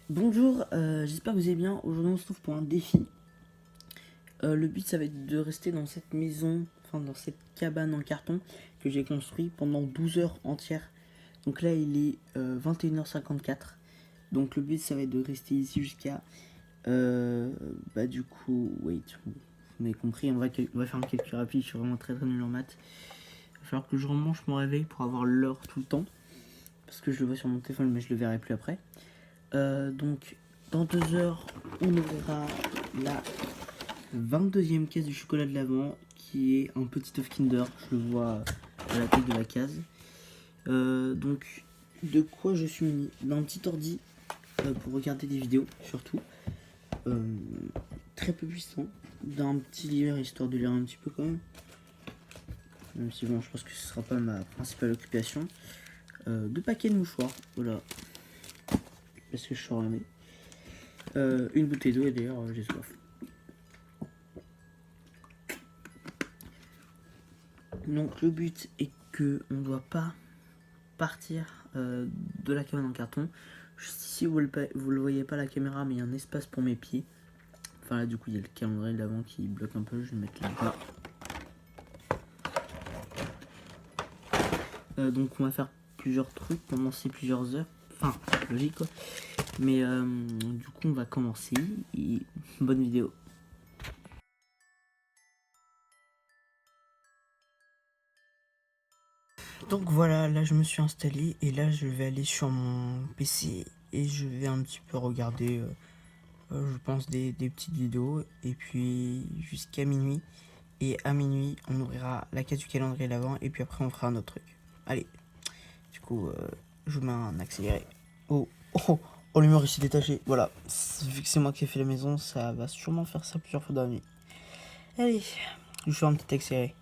Bonjour, j'espère que vous allez bien. Aujourd'hui on se trouve pour un défi. Le but ça va être de rester dans cette maison, enfin dans cette cabane en carton que j'ai construit pendant 12 heures entières. Donc là il est 21h54. Donc le but ça va être de rester ici jusqu'à... du coup, wait, vous m'avez compris, on va faire un calcul rapide, je suis vraiment très nul en maths. Il va falloir que je remange mon réveil pour avoir l'heure tout le temps. Parce que je le vois sur mon téléphone mais je le verrai plus après. Donc dans 2 heures on ouvrira la 22e caisse du chocolat de l'Avent qui est un petit œuf Kinder, je le vois à la tête de la case. Donc de quoi je suis muni? D'un petit ordi pour regarder des vidéos surtout, très peu puissant, d'un petit livre histoire de lire un petit peu quand même si bon je pense que ce sera pas ma principale occupation. 2 paquets de mouchoirs, voilà, parce que je suis ramé. Une bouteille d'eau et d'ailleurs j'ai soif. Donc le but est que on doit pas partir de la cabane en carton. Juste ici vous le voyez pas la caméra mais il y a un espace pour mes pieds. Enfin là du coup il y a le calendrier de l'avant qui bloque un peu, je vais le mettre là-bas. Donc on va faire plusieurs trucs pendant ces plusieurs heures. Enfin logique quoi. Mais du coup on va commencer et bonne vidéo. Donc voilà, là je me suis installé et là je vais aller sur mon PC et je vais un petit peu regarder, je pense, des petites vidéos et puis jusqu'à minuit. Et à minuit, on ouvrira la case du calendrier l'avant et puis après on fera un autre truc. Allez, du coup, je mets un accéléré. Oh, oh, oh, l'humeur ici détaché. Voilà, vu que c'est moi qui ai fait la maison, ça va sûrement faire ça plusieurs fois dans la nuit. Allez, je fais un petit accéléré.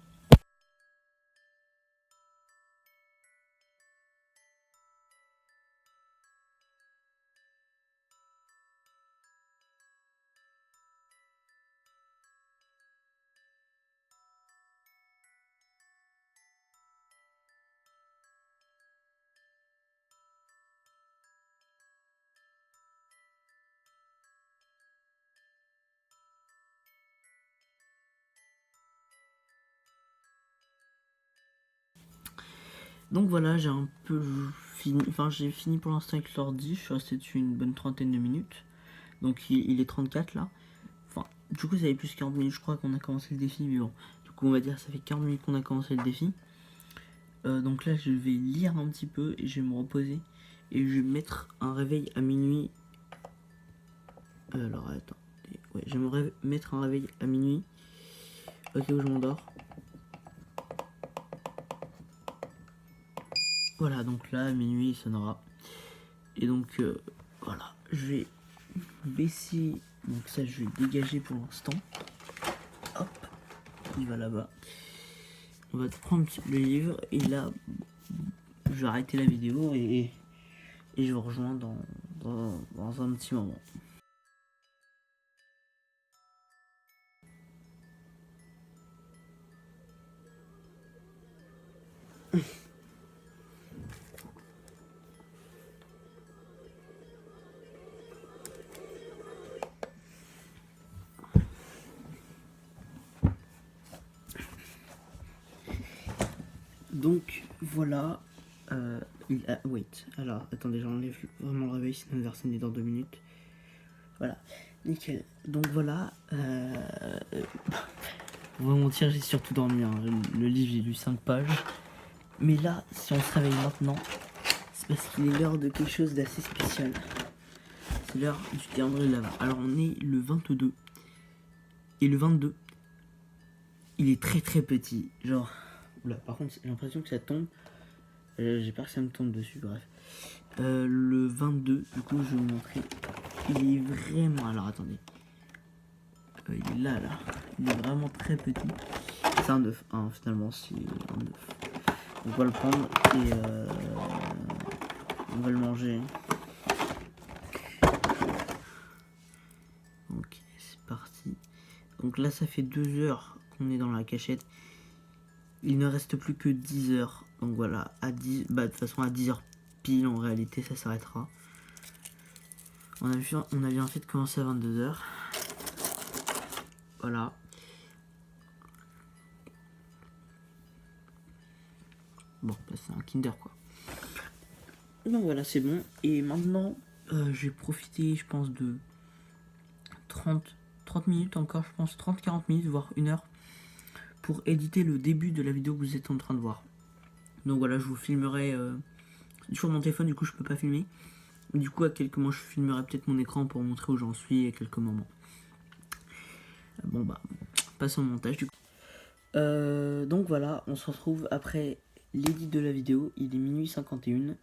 Donc voilà, j'ai un peu fini, enfin j'ai fini pour l'instant avec l'ordi, je suis resté dessus une bonne trentaine de minutes. Donc il est 34 là. Enfin, du coup ça fait plus 40 minutes je crois qu'on a commencé le défi, mais bon. Du coup on va dire ça fait 40 minutes qu'on a commencé le défi. Donc là je vais lire un petit peu et je vais me reposer. Et je vais mettre un réveil à minuit. Alors attends, ouais, je vais mettre un réveil à minuit. Ok, où je m'endors. Voilà, donc là à minuit il sonnera. Et donc voilà, je vais baisser. Donc ça je vais dégager pour l'instant. Hop, il va là-bas. On va prendre le livre et là je vais arrêter la vidéo et je vous rejoins dans un petit moment. Donc voilà. Wait, alors attendez, j'enlève vraiment le réveil, sinon Versen est dans 2 minutes. Voilà, nickel. Donc voilà. On va mentir, j'ai surtout dormi. Hein. Le livre, j'ai lu 5 pages. Mais là, si on se réveille maintenant, c'est parce qu'il est l'heure de quelque chose d'assez spécial. C'est l'heure du calendrier de l'Avent. Alors on est le 22. Et le 22, il est très très petit. Genre, oula, par contre, j'ai l'impression que ça tombe. J'ai peur que ça me tombe dessus, bref. Le 22, du coup, je vais vous montrer. Il est vraiment... Alors, attendez. Il est là. Il est vraiment très petit. C'est un œuf, hein, finalement, c'est un œuf. On va le prendre et on va le manger. Ok, c'est parti. Donc là, ça fait 2 heures qu'on est dans la cachette. Il ne reste plus que 10 heures. Donc voilà, à 10, de toute façon à 10 heures pile en réalité ça s'arrêtera. On a bien fait de commencer à 22 h. Voilà. Bon, bah, c'est un Kinder quoi. Donc voilà, c'est bon. Et maintenant, j'ai profité, je pense, de 30 minutes encore, je pense, 30-40 minutes, voire 1 heure, pour éditer le début de la vidéo que vous êtes en train de voir. Donc voilà, je vous filmerai sur mon téléphone, du coup je peux pas filmer. Du coup à quelques moments je filmerai peut-être mon écran pour montrer où j'en suis à quelques moments. Bon bah, passons au montage du coup. Donc voilà, on se retrouve après l'édit de la vidéo, il est minuit 51.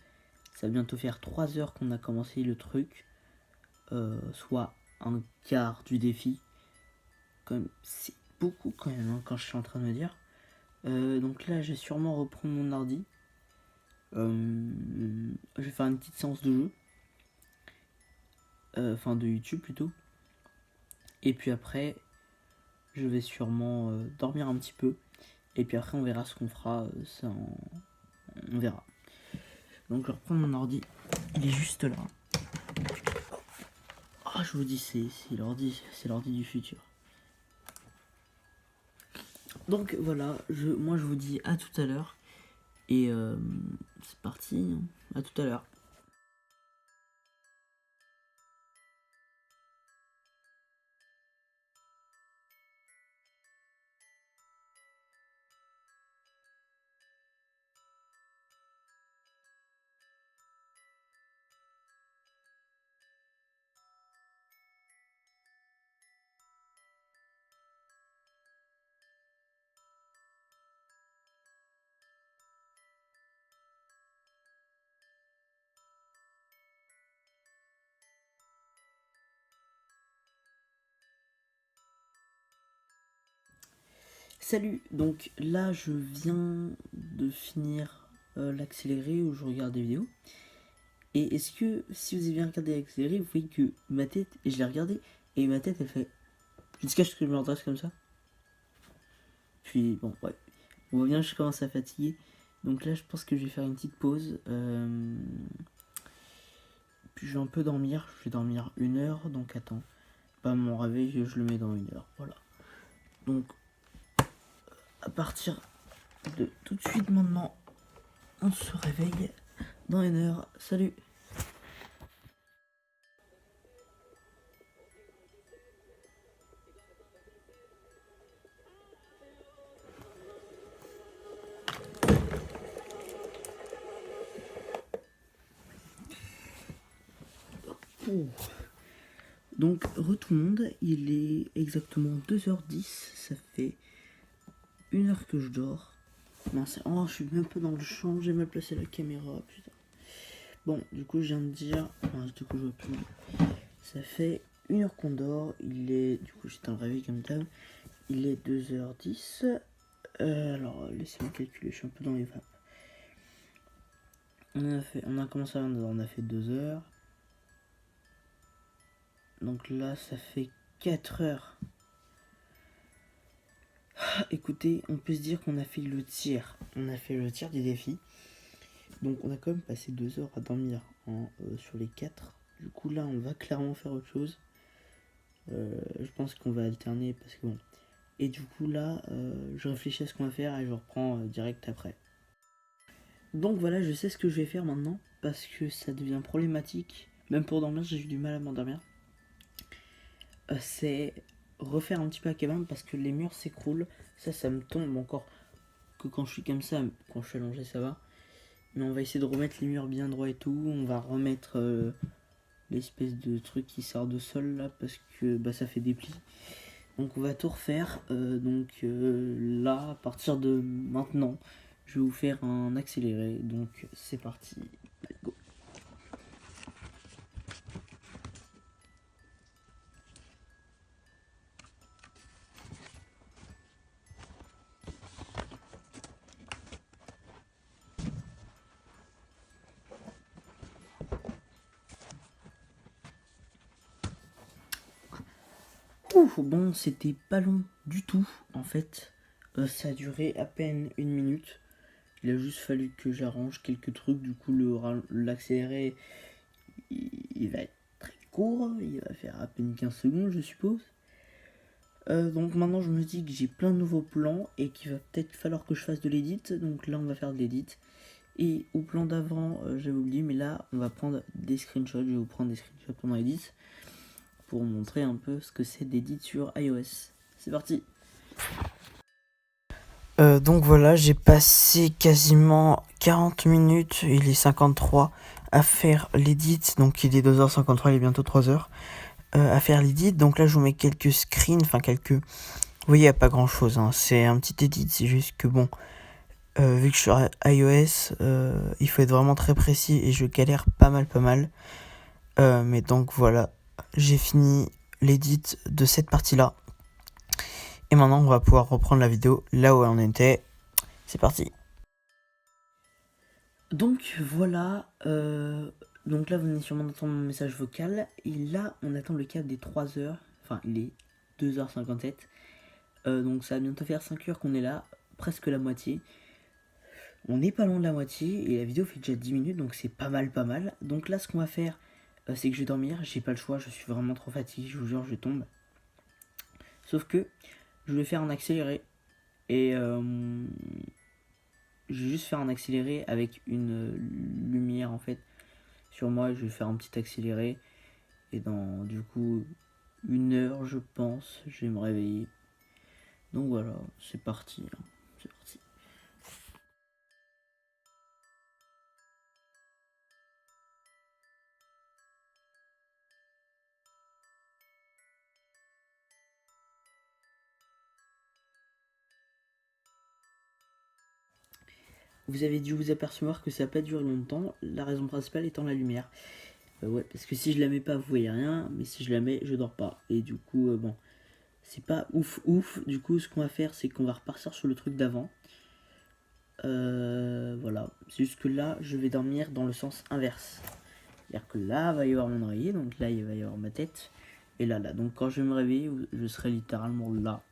Ça va bientôt faire 3 heures qu'on a commencé le truc, soit un quart du défi. C'est beaucoup quand même, hein, quand je suis en train de me dire. Donc là, je vais sûrement reprendre mon ordi. Je vais faire une petite séance de jeu. Enfin, de YouTube plutôt. Et puis après, je vais sûrement dormir un petit peu. Et puis après, on verra ce qu'on fera. On verra. Donc, je reprends mon ordi. Il est juste là. Ah, je vous dis, c'est l'ordi du futur. Donc voilà, moi je vous dis à tout à l'heure. Et c'est parti, à tout à l'heure. Salut, donc là je viens de finir l'accéléré où je regarde des vidéos. Et est-ce que si vous avez bien regardé l'accéléré, vous voyez que ma tête, et je l'ai regardé, et ma tête elle fait jusqu'à ce que je me redresse comme ça. Puis bon, ouais, on voit bien, je commence à fatiguer. Donc là je pense que je vais faire une petite pause. Puis je vais un peu dormir, je vais dormir 1 heure, donc attends. Pas mon réveil, je le mets dans 1 heure, voilà. Donc à partir de tout de suite maintenant, on se réveille dans 1 heure. Salut. Ouh. Donc tout le monde, il est exactement 2h10, ça fait 1 heure que je dors. Mince, oh je suis même pas dans le champ, j'ai mal placé la caméra, putain. Bon, du coup je viens de dire, enfin du coup je vois plus. Ça fait 1 heure qu'on dort, il est, du coup j'étais en réveil comme d'hab, il est 2h10. Alors laissez-moi calculer, je suis un peu dans les vapes. On a commencé à 22h, on a fait 2 heures. Donc là ça fait 4 heures. Écoutez, on peut se dire qu'on a fait le tiers. On a fait le tiers du défi. Donc on a quand même passé 2 heures à dormir sur les 4. Du coup là on va clairement faire autre chose. Je pense qu'on va alterner parce que bon. Et du coup là je réfléchis à ce qu'on va faire et je reprends direct après. Donc voilà, je sais ce que je vais faire maintenant parce que ça devient problématique. Même pour dormir, j'ai eu du mal à m'endormir. C'est refaire un petit peu à cabane parce que les murs s'écroulent. Ça me tombe encore que quand je suis comme ça, quand je suis allongé ça va. Mais on va essayer de remettre les murs bien droits et tout. On va remettre l'espèce de truc qui sort de sol là parce que bah, ça fait des plis. Donc on va tout refaire. Là, à partir de maintenant, je vais vous faire un accéléré. Donc c'est parti. Let's go. Ouf, bon, c'était pas long du tout en fait. Ça a duré à peine 1 minute. Il a juste fallu que j'arrange quelques trucs. Du coup, l'accéléré, il va être très parcours. Il va faire à peine 15 secondes, je suppose. Donc maintenant je me dis que j'ai plein de nouveaux plans et qu'il va peut-être falloir que je fasse de l'édit. Donc là on va faire de l'édit. Et au plan d'avant, j'avais oublié, mais là on va prendre des screenshots. Je vais vous prendre des screenshots pendant l'édit pour montrer un peu ce que c'est d'édit sur iOS. C'est parti. Donc voilà, j'ai passé quasiment 40 minutes, il est 53, à faire l'édit. Donc il est 2h53, il est bientôt 3h. À faire l'édit, donc là je vous mets quelques screens, enfin quelques... Vous voyez, il n'y a pas grand chose, hein. C'est un petit edit, c'est juste que bon, vu que je suis sur iOS, il faut être vraiment très précis et je galère pas mal. Mais donc voilà, j'ai fini l'édit de cette partie-là. Et maintenant on va pouvoir reprendre la vidéo là où on était. C'est parti. Donc voilà, donc là vous venez sûrement d'entendre mon message vocal. Et là on attend le cap des 3 heures, enfin il est 2h57. Donc ça va bientôt faire 5 heures qu'on est là, presque la moitié. On n'est pas loin de la moitié et la vidéo fait déjà 10 minutes, donc c'est pas mal. Donc là ce qu'on va faire, c'est que je vais dormir, j'ai pas le choix, je suis vraiment trop fatigué, je vous jure, je tombe. Sauf que je vais faire en accéléré et je vais juste faire un accéléré avec une lumière en fait sur moi. Je vais faire un petit accéléré et dans du coup 1 heure je pense je vais me réveiller. Donc voilà, c'est parti, hein. C'est parti. Vous avez dû vous apercevoir que ça n'a pas duré longtemps, la raison principale étant la lumière. Ouais, parce que si je la mets pas, vous voyez rien, mais si je la mets, je dors pas. Et du coup, bon, c'est pas ouf. Du coup, ce qu'on va faire, c'est qu'on va repartir sur le truc d'avant. Voilà, c'est juste que là, je vais dormir dans le sens inverse. C'est-à-dire que là, va y avoir mon oreiller, donc là, il va y avoir ma tête. Et là. Donc quand je vais me réveiller, je serai littéralement là.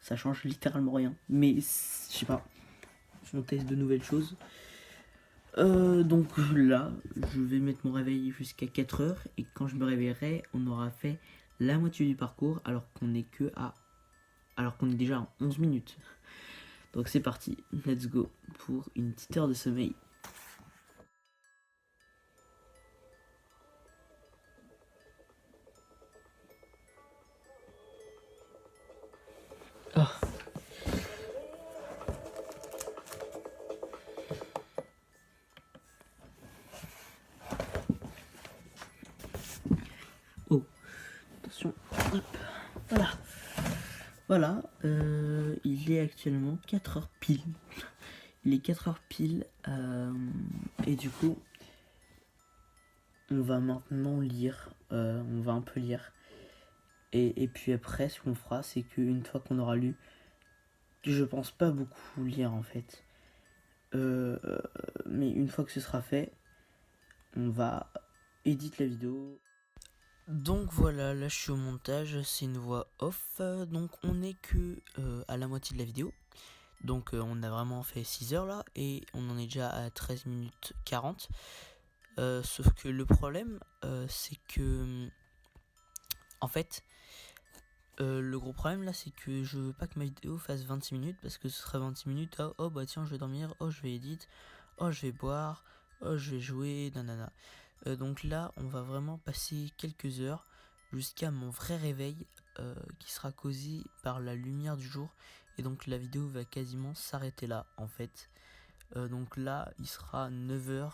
Ça change littéralement rien. Mais, je sais pas, on teste de nouvelles choses. Donc là, je vais mettre mon réveil jusqu'à 4 heures. Et quand je me réveillerai, on aura fait la moitié du parcours alors qu'on est déjà à 11 minutes. Donc c'est parti, let's go pour une petite heure de sommeil. Oh. Oh, attention, hop, voilà, il est actuellement 4h pile. Il est 4h pile, et du coup, on va maintenant lire, on va un peu lire. Et puis après, ce qu'on fera, c'est qu'une fois qu'on aura lu, je pense pas beaucoup lire en fait. Mais une fois que ce sera fait, on va éditer la vidéo. Donc voilà, là je suis au montage, c'est une voix off, donc on n'est que à la moitié de la vidéo. Donc on a vraiment fait 6 heures là, et on en est déjà à 13 minutes 40. Sauf que le problème, c'est que, en fait, le gros problème là, c'est que je veux pas que ma vidéo fasse 26 minutes, parce que ce serait 26 minutes, oh bah tiens je vais dormir, oh je vais éditer, oh je vais boire, oh je vais jouer, nanana. Donc là on va vraiment passer quelques heures jusqu'à mon vrai réveil, qui sera causé par la lumière du jour, et donc la vidéo va quasiment s'arrêter là en fait. Donc là il sera 9h,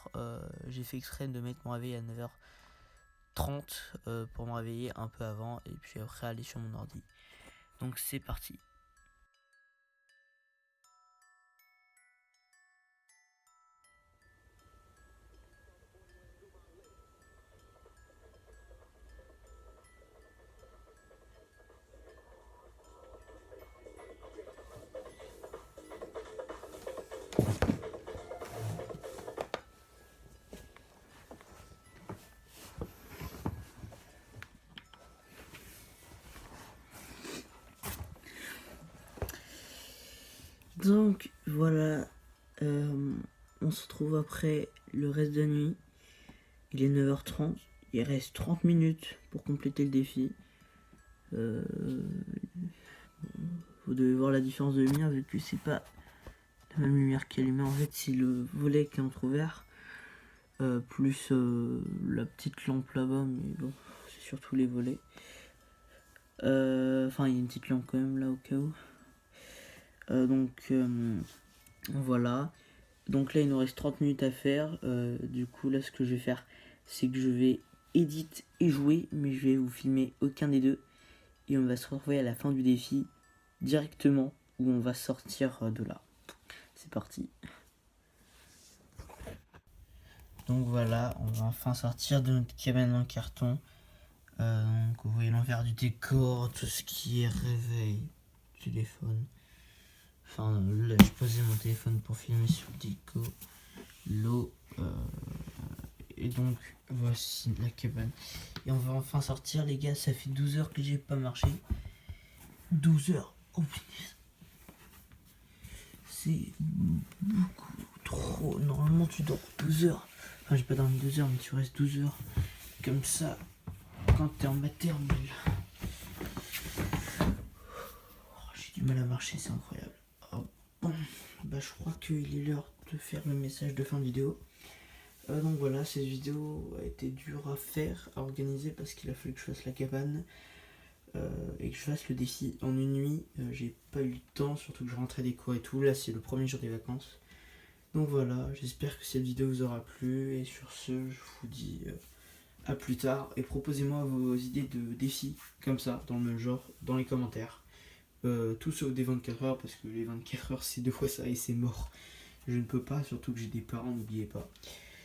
j'ai fait exprès de mettre mon réveil à 9h30 pour me réveiller un peu avant et puis après aller sur mon ordi. Donc c'est parti. Donc voilà, on se retrouve après le reste de la nuit. Il est 9h30, il Il reste 30 minutes pour compléter le défi. Vous devez voir la différence de lumière vu que c'est pas la même lumière qui est allumée. En fait, c'est le volet qui est entrouvert. Plus la petite lampe là-bas, mais bon, c'est surtout les volets. Enfin, il y a une petite lampe quand même là au cas où. Donc voilà. Donc là, il nous reste 30 minutes à faire. Du coup, là, ce que je vais faire, c'est que je vais edit et jouer, mais je vais vous filmer aucun des deux. Et on va se retrouver à la fin du défi directement où on va sortir de là. C'est parti. Donc voilà, on va enfin sortir de notre cabane en carton. Donc vous voyez l'envers du décor, tout ce qui est réveil, téléphone. Enfin là j'ai posé mon téléphone pour filmer sur le déco. L'eau. Et donc voici la cabane. Et on va enfin sortir les gars, ça fait 12 heures que j'ai pas marché. 12 heures, oh punaise. C'est beaucoup trop. Normalement tu dors 12 heures. Enfin j'ai pas dormi 2 heures mais tu restes 12 heures. Comme ça quand t'es en maternelle. Oh, j'ai du mal à marcher, c'est incroyable. Oh, bon, bah je crois qu'il est l'heure de faire le message de fin de vidéo. Donc voilà, cette vidéo a été dure à faire, à organiser parce qu'il a fallu que je fasse la cabane et que je fasse le défi en une nuit. J'ai pas eu le temps, surtout que je rentrais des cours et tout. Là c'est le premier jour des vacances. Donc voilà, j'espère que cette vidéo vous aura plu et sur ce, je vous dis à plus tard et proposez-moi vos idées de défis comme ça, dans le même genre, dans les commentaires. Tout sauf des 24 heures parce que les 24 heures c'est 2 fois ça et c'est mort. Je ne peux pas, surtout que j'ai des parents, n'oubliez pas.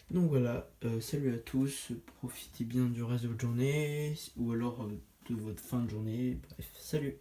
Donc voilà, salut à tous, profitez bien du reste de votre journée ou alors de votre fin de journée. Bref, salut.